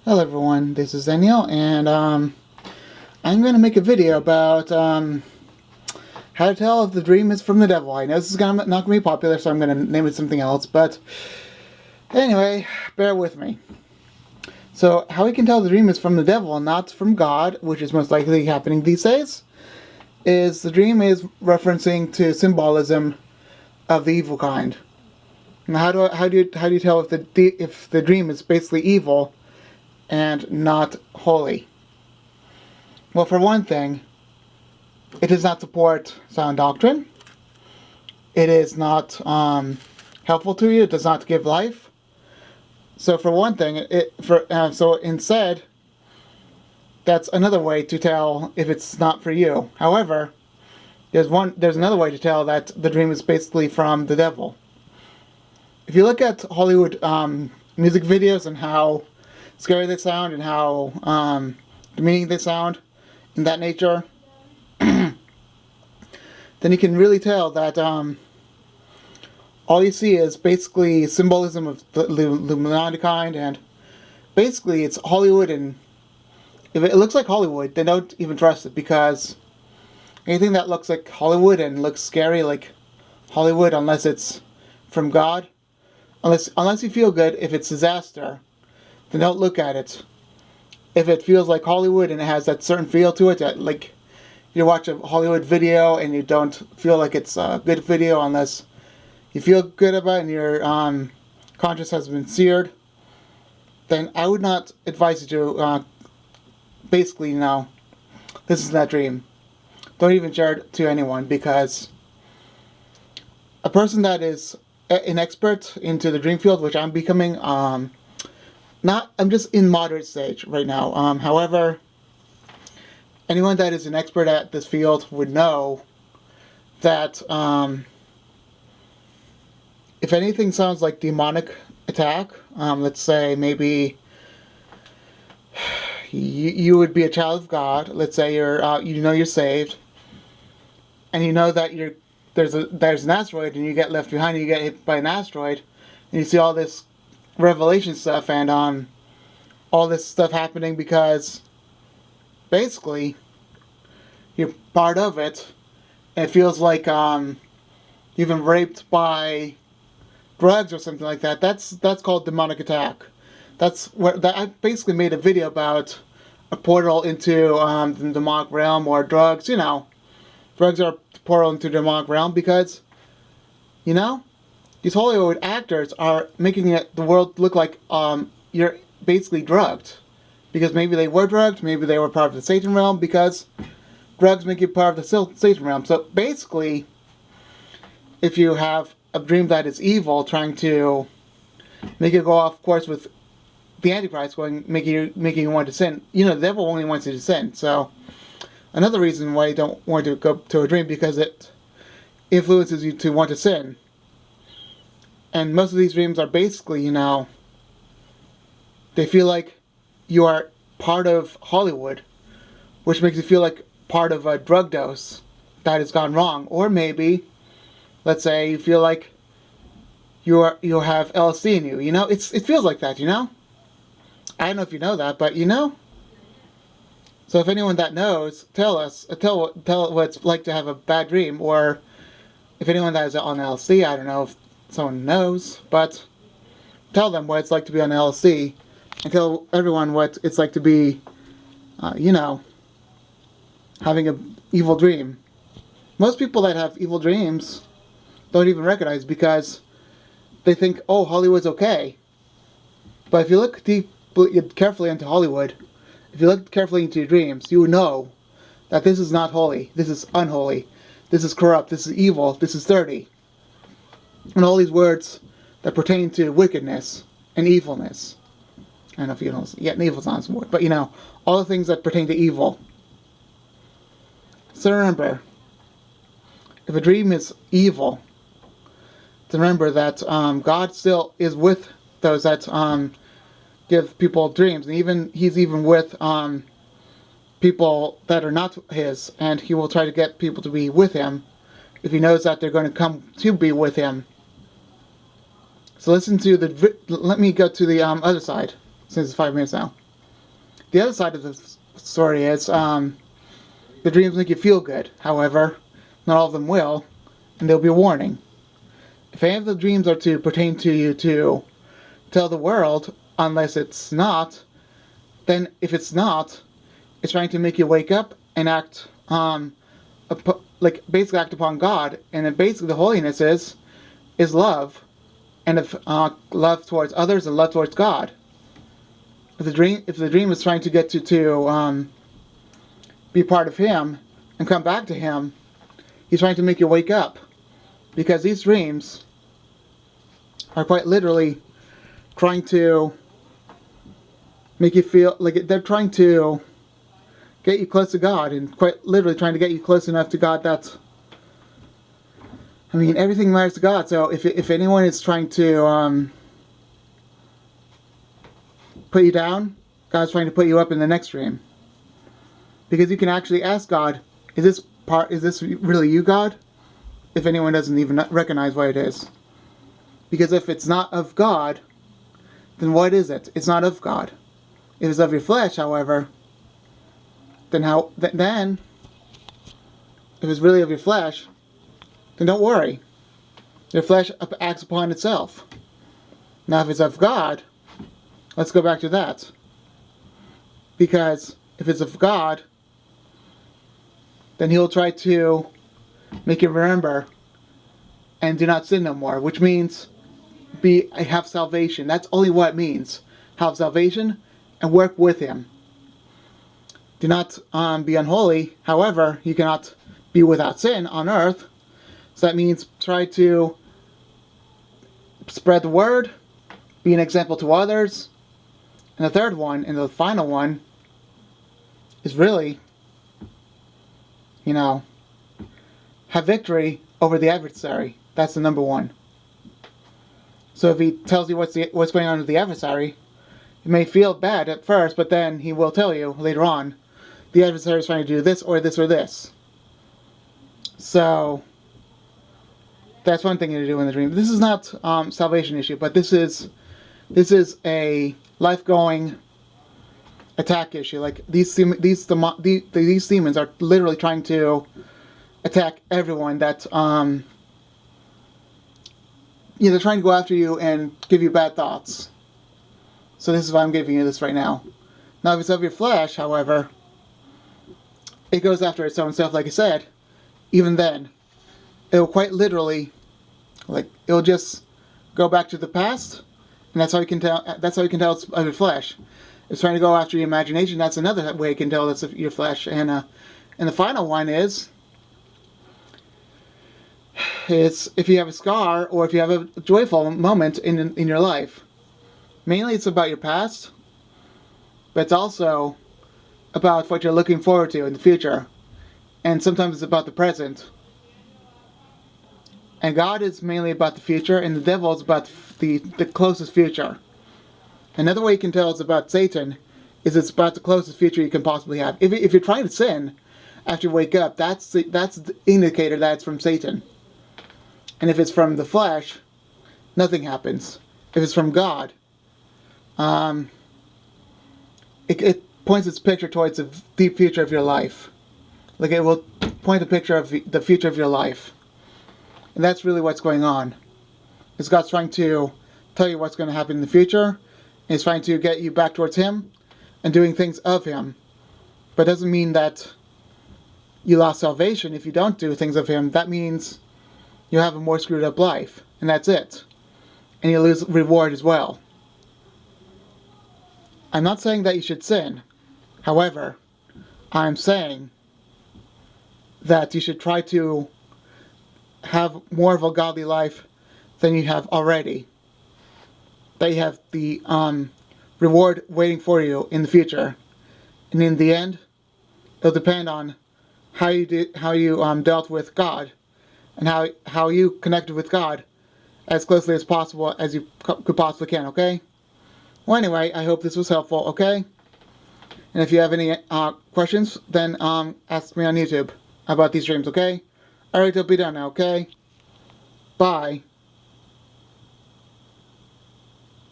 Hello everyone, this is Daniel, and I'm going to make a video about how to tell if the dream is from the devil. I know this is not going to be popular, so I'm going to name it something else, but anyway, bear with me. So, how we can tell the dream is from the devil and not from God, which is most likely happening these days, is the dream is referencing to symbolism of the evil kind. Now, how do you tell if the dream is basically evil and not holy? Well, for one thing, it does not support sound doctrine. It is not helpful to you. It does not give life. So for one thing, so instead, that's another way to tell if it's not for you. However, there's another way to tell that the dream is basically from the devil. If you look at Hollywood music videos and how scary they sound and how demeaning they sound, in that nature, then you can really tell that all you see is basically symbolism of the Illuminati kind, and basically it's Hollywood, and if it looks like Hollywood, then don't even trust it, because anything that looks like Hollywood and looks scary like Hollywood, unless it's from God, unless you feel good, if it's disaster, then don't look at it. If it feels like Hollywood and it has that certain feel to it, that like you watch a Hollywood video and you don't feel like it's a good video unless you feel good about it and your conscience has been seared, then I would not advise you to basically, this is that dream. Don't even share it to anyone, because a person that is an expert into the dream field, which I'm becoming, I'm just in moderate stage right now. However, anyone that is an expert at this field would know that if anything sounds like demonic attack, let's say maybe you would be a child of God. Let's say you're saved, and you know that there's an asteroid, and you get left behind, and you get hit by an asteroid, and you see all this Revelation stuff and all this stuff happening because basically you're part of it, and it feels like you've been raped by drugs or something like that. That's called demonic attack. I basically made a video about a portal into the demonic realm, or drugs. Drugs are a portal into the demonic realm, because you know these Hollywood actors are making the world look like you're basically drugged, because maybe they were drugged, maybe they were part of the Satan realm, because drugs make you part of the Satan realm. So basically, if you have a dream that is evil, trying to make you go off course with the Antichrist, making you want to sin. The devil only wants you to sin. So another reason why you don't want to go to a dream, because it influences you to want to sin. And most of these dreams are basically, they feel like you are part of Hollywood, which makes you feel like part of a drug dose that has gone wrong. Or maybe, let's say, you feel like you have LSD in you. It feels like that. I don't know if you know that, but So if anyone that knows, tell us. Tell what it's like to have a bad dream, or if anyone that is on LSD, I don't know if someone knows, but tell them what it's like to be on LSD, and tell everyone what it's like to be, having an evil dream. Most people that have evil dreams don't even recognize, because they think, oh, Hollywood's okay. But if you look carefully into Hollywood, if you look carefully into your dreams, you know that this is not holy, this is unholy, this is corrupt, this is evil, this is dirty. And all these words that pertain to wickedness and evilness. I don't know if you know, yeah, evil's not a word, but all the things that pertain to evil. So remember, if a dream is evil, to remember that God still is with those that give people dreams, and He's even with people that are not His, and He will try to get people to be with Him if He knows that they're going to come to be with Him. So let me go to the other side, since it's 5 minutes now. The other side of the story is the dreams make you feel good. However, not all of them will, and there'll be a warning. If any of the dreams are to pertain to you to tell the world, unless it's not, then if it's not, it's trying to make you wake up and act, like basically act upon God. And then basically the holiness is love, and if love towards others and love towards God. If the dream is trying to get you to be part of Him and come back to Him, He's trying to make you wake up, because these dreams are quite literally trying to make you feel like they're trying to get you close to God, and quite literally trying to get you close enough to God that, I mean, everything matters to God. So if anyone is trying to put you down, God's trying to put you up in the next dream. Because you can actually ask God, is this really you, God? If anyone doesn't even recognize what it is. Because if it's not of God, then what is it? It's not of God. If it's of your flesh, however, then if it's really of your flesh, then don't worry. Your flesh acts upon itself. Now if it's of God, let's go back to that. Because if it's of God, then He'll try to make you remember and do not sin no more, which means have salvation. That's only what it means. Have salvation and work with Him. Do not be unholy. However, you cannot be without sin on earth. So that means try to spread the word, be an example to others. And the third one, and the final one, is really, have victory over the adversary. That's the number one. So if He tells you what's going on with the adversary, it may feel bad at first, but then He will tell you later on, the adversary is trying to do this or this or this. So that's one thing to do in the dream. This is not salvation issue, but this is a life-going attack issue. Like these demons are literally trying to attack everyone that they're trying to go after you and give you bad thoughts. So this is why I'm giving you this right now. Now if it's of your flesh, however, it goes after its own stuff, like I said. Even then, it will quite literally, it'll just go back to the past, and that's how you can tell. That's how you can tell it's of your flesh. It's trying to go after your imagination. That's another way you can tell it's of your flesh. And the final one is if you have a scar or if you have a joyful moment in your life. Mainly, it's about your past, but it's also about what you're looking forward to in the future. And sometimes it's about the present. And God is mainly about the future, and the devil is about the closest future. Another way you can tell it's about Satan is it's about the closest future you can possibly have. If you're trying to sin after you wake up, that's the indicator that it's from Satan. And if it's from the flesh, nothing happens. If it's from God, it points its picture towards the deep future of your life. Like it will point a picture of the future of your life. And that's really what's going on. Is God's trying to tell you what's going to happen in the future. And He's trying to get you back towards Him and doing things of Him. But it doesn't mean that you lost salvation if you don't do things of Him. That means you have a more screwed up life. And that's it. And you lose reward as well. I'm not saying that you should sin. However, I'm saying that you should try to have more of a godly life than you have already. That you have the reward waiting for you in the future. And in the end, it'll depend on how you dealt with God and how you connected with God as closely as possible as you could possibly can, okay? Well, anyway, I hope this was helpful, okay? And if you have any questions, then ask me on YouTube about these dreams, okay? Alright, I'll be done now, okay? Bye.